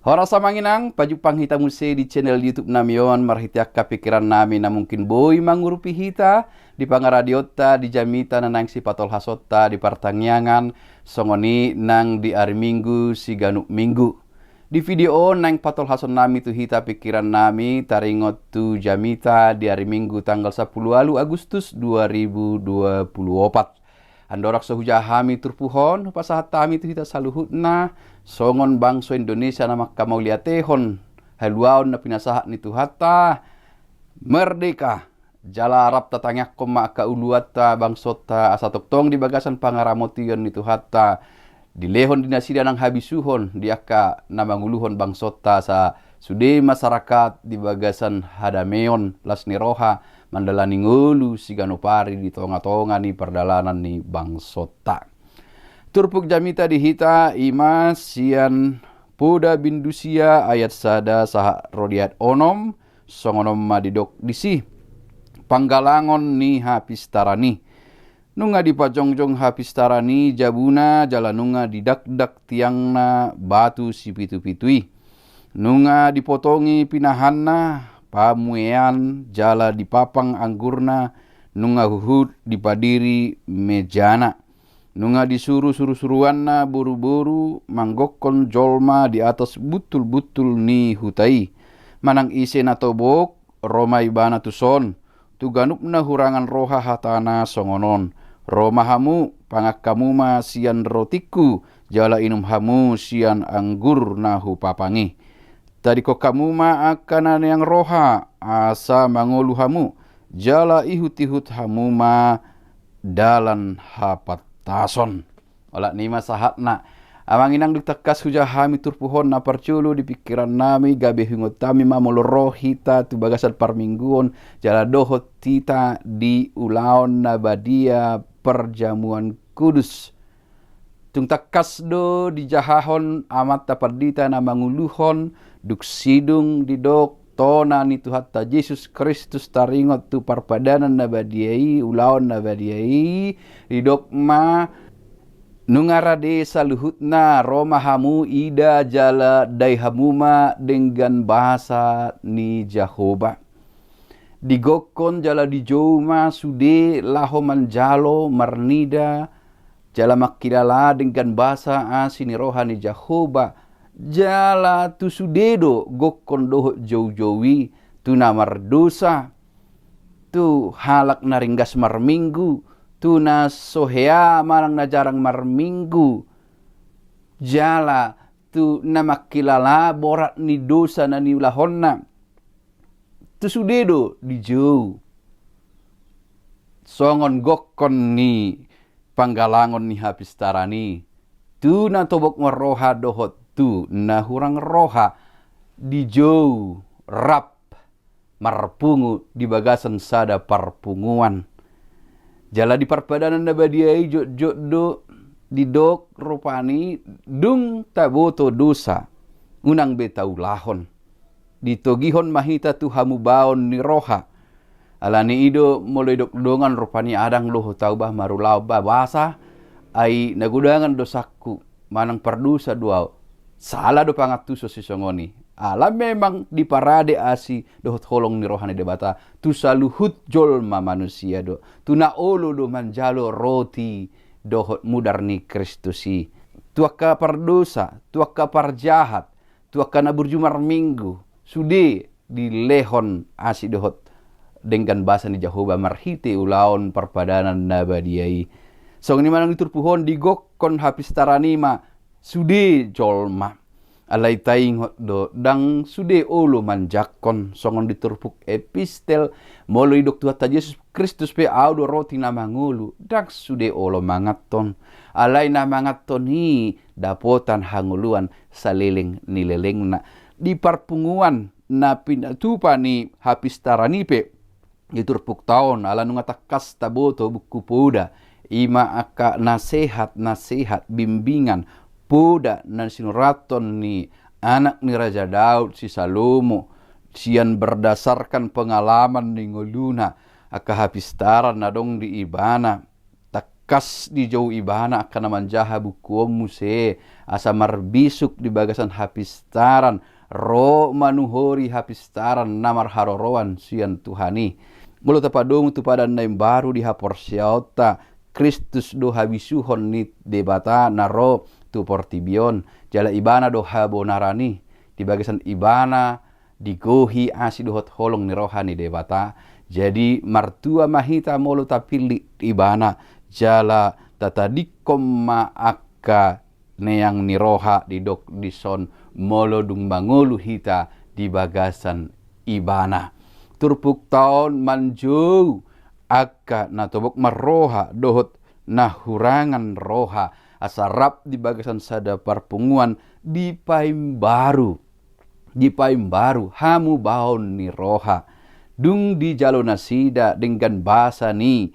Hora sa manginang, pajupang hita muse di channel YouTube namion, marhitiak kapikiran namin na mungkin boy mangurupi hita, di pangaradiota, di jamita na nang si patol hasota, di partangyangan, songoni nang di hari minggu, si ganuk minggu. Di video nang patol hason nami tu hita pikiran nami, taringot tu jamita di hari minggu tanggal 10 Agustus 2024. Andorak sahujahami turpuhon, pasahat tami tu hita saluhutna, songon bangso Indonesia na makamauliatehon, haluaon na pinasahat ni Tuhata, merdeka, jala arab tatangyak koma kauluata bangsota asatoktong di bagasan pangaramotion ni Tuhata, dilehon dinasida ng habisuhon, diaka na manguluhon bangsota sa sude masyarakat di bagasan hadameon, las niroha, mandalani ngulu si ganopari di tonga-tonga ni perdalanan ni bangsota. Turpuk jamita dihita ima sian poda bindusia ayat sada saha rodiat onom songonom madidok disi panggalangon ni hapistarani nunga dipajongjong hapistarani jabuna jalanunga didak-dak tiangna batu si pitu-pitui nunga dipotongi pinahanna pamuean jala dipapang anggurna nunga huhud dipadiri mejana nunga disuruh suruh-suruanna buru-buru manggokon jolma di atas butul-butul ni hutai manang ise na tobok romai bana tuson tuganupna hurangan roha hatana songonon romahamu pangakkamuma sian rotiku jala inum hamu sian anggur nahu papangi tadi ko kamuma akanan yang roha asa mangolu hamu jala ihut-ihut hamuma dalan hapat tason olah nima sahatna amang inang ditekas hujahami turpuhon na parculu di pikiran nami gabe hingot tami mamoloroh hita tu bagasan parmingguon jala dohot tita di ulaon na badia perjamuan kudus tung takas do di jahahon amat tapardita na manguluhon duk sidung di dok tona ni Tuhatta Yesus Kristus taringot tu parpadanan na badiai ulaon na badiai ridok ma nungarade saluhutna romahamu ida jala daihamuma dengan bahasa ni Jehovah digokon jala dijoma sude laho manjalo marnida jala makidala dengan bahasa asini rohani Jehovah jala tu sudedo gokon doho jauh-jauhi tu namar dosa tu halak naringgas marminggu tu na sohea marang na jarang marminggu jala tu namakilala borat ni dosa na ni ulahonna tu sudedo di jauh songon gokon ni panggalangon ni hapistarani tu na tobok maroha dohot tu na hurang roha di jauh rap marpungu di bagasan sada parpunguan jala di parpadanan na badiai jok do di dok rupani dung taboto dosa unang betau lahon ditogihon mahita tu hamu baon ni roha alani ido mulai dok dongan rupani adang loh taubah marulau bahasa ai nagudangan dosaku manang perdusa dua salah do pangatuso si songoni alam memang diparade asi dohot holong ni rohani debata tu saluhut jolma manusia do tu na olo do manjalo roti dohot mudar ni Kristusi tu akka pardosa tu akka parjahat tu akka na burjumar minggu sude di lehon asi dohot dengan bahasa ni Jehovah marhite ulaon parpadanan nabadiai song ni manang diturpuhon digokon hapistaranima sude jolma alai taingot do dang sude olo manjakon songon diturpuk epistel moloi dok Tuhatta Yesus Kristus pe audo roti na mangulu dak sude olo mangaton alai na mangaton hi dapotan hanguluan saliling nilelengna di parpunguan na pinatupa ni hapistarani pe diturpuk taon ala nunga takas taboto buku poda ima aka nasihat bimbingan poda nan sinuraton ni anak ni Raja Daud si Salomo sian berdasarkan pengalaman ni ngoluna aka hapistaran nadong di ibana kas di jauh ibana akan naman jaha bukuom muse asa marbisuk di bagasan hapistaran ro manuhori hapistaran namar harorowan sian Tuhani mulo tapadong tu pada naim baru di haporsiauta Kristus do habisuhon ni debata naro tu portibion jala ibana do habonarani di bagasan ibana digohi asidohot holong ni rohani debata jadi martua mahita molo tapili ibana jala tatadikom maaka neang ni roha di dok dison molo dung bangolu hita di bagasan ibana turpuk taon manjou akka natobok maroha dohot nahurangan roha asarap di bagasan sada parpunguan di paim baru hamu baon ni roha dung di jalo nasida dengan bahasa ni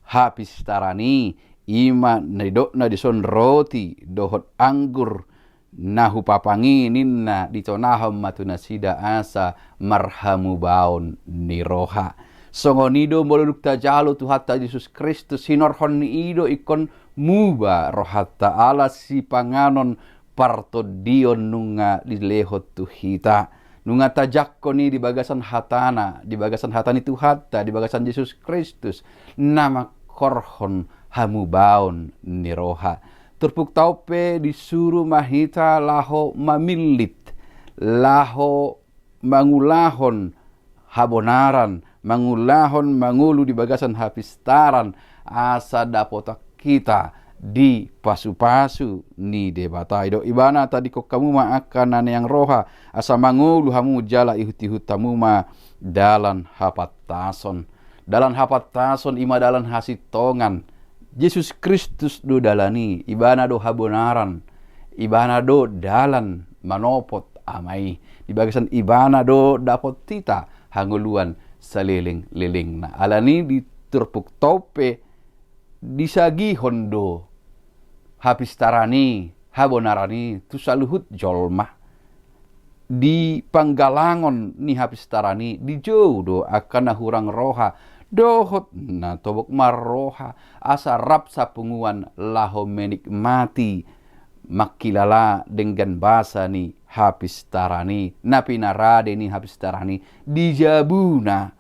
habis tarani ima nedok na dison roti dohot anggur nahu papangi ninna ditonaham matu nasida asa marhamu baon ni roha songonido moluduk ta jalo tu hatta Yesus Kristus hinorhon ni ido ikon muba rohat ta'ala si panganon parto dion nunga dilehot tu hita nunga tajakko ni di bagasan hatani tu hatta di bagasan Yesus Kristus nama korhon hamu baon ni roha turpuk taupe disuruh mahita laho mamilit laho mangulahon habonaran mangulahon mangulu di bagasan hapistaran asa dapotak kita di pasu-pasu ni debata ido ibana tadi kok kamu ma akan yang roha asa mangulu hamu jala ihut-ihut tamu ma dalan hapatason ima dalan hasitongan Yesus Kristus do dalani ibana do habonaran ibana do dalan manopot amai di bagasan ibana do dapot tita hanguluan saliling-liling na alani di turpuk tope disagi hondo hapistarani habonarani tu saluhut jolma di panggalangon ni hapistarani di jauh do akan hurang roha dohot na tobok marroha asa rap sapunguan laho menikmati makilala dengan bahasa ni hapistarani napinarade ni hapistarani dijabuna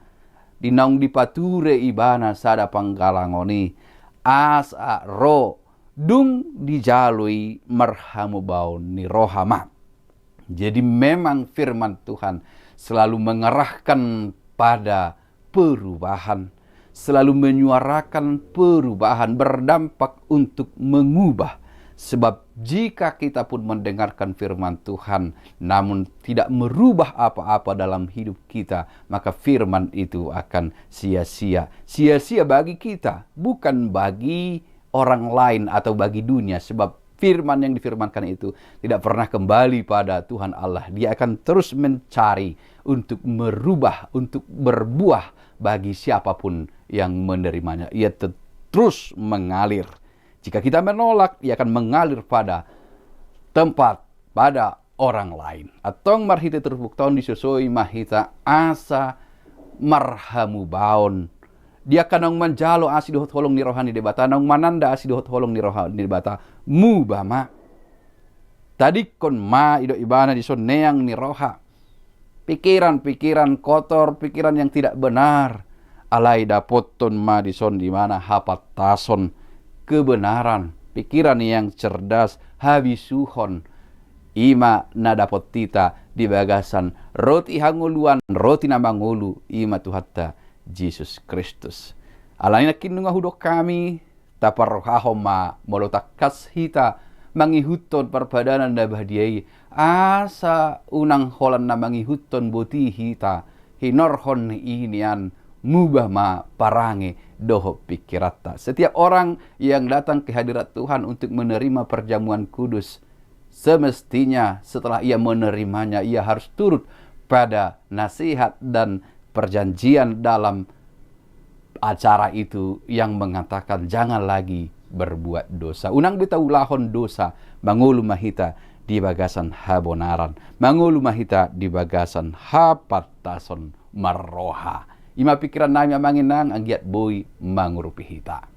dinaung dipature ibana sada panggalangoni asa ro dung dijalui marhamu baun ni rohama. Jadi memang firman Tuhan selalu mengarahkan pada perubahan, selalu menyuarakan perubahan, berdampak untuk mengubah. Sebab jika kita pun mendengarkan firman Tuhan namun tidak merubah apa-apa dalam hidup kita, maka firman itu akan sia-sia. Sia-sia bagi kita, bukan bagi orang lain atau bagi dunia. Sebab firman yang difirmankan itu tidak pernah kembali pada Tuhan Allah. Dia akan terus mencari untuk merubah, untuk berbuah bagi siapapun yang menerimanya. Ia terus mengalir. Jika kita menolak, ia akan mengalir pada tempat, pada orang lain. Atong marhita terbuktaon disusui mahita asa marhamu baon. Dia kanang manjalo asidohot holong ni rohani debata, nang mananda asidohot holong ni rohani debata, mubama. Tadi kon ma ido ibana dison neang ni roha. Pikiran-pikiran kotor, pikiran yang tidak benar. Alai dapoton ma dison di mana hapatason kebenaran, pikiran yang cerdas, habisuhon ima nadapot tita di bagasan roti hanguluan, roti namangulu ima tuhatta Jesus Kristus. Alani kinunga hudok kami taparrohahom ma molotakas hita mangihuton perbadanan dabahdiai asa unang holan na mangihuton boti hita hinorhon inian mubah ma parange doho pikirata. Setiap orang yang datang ke hadirat Tuhan untuk menerima perjamuan kudus, semestinya setelah ia menerimanya, ia harus turut pada nasihat dan perjanjian dalam acara itu yang mengatakan jangan lagi berbuat dosa. Unang bita ulahon dosa, mangulu mahita di bagasan habonaran, mangulu mahita di bagasan hapatason marroha. Ima pikiran nami amanginang ang giat boy mangurupihita.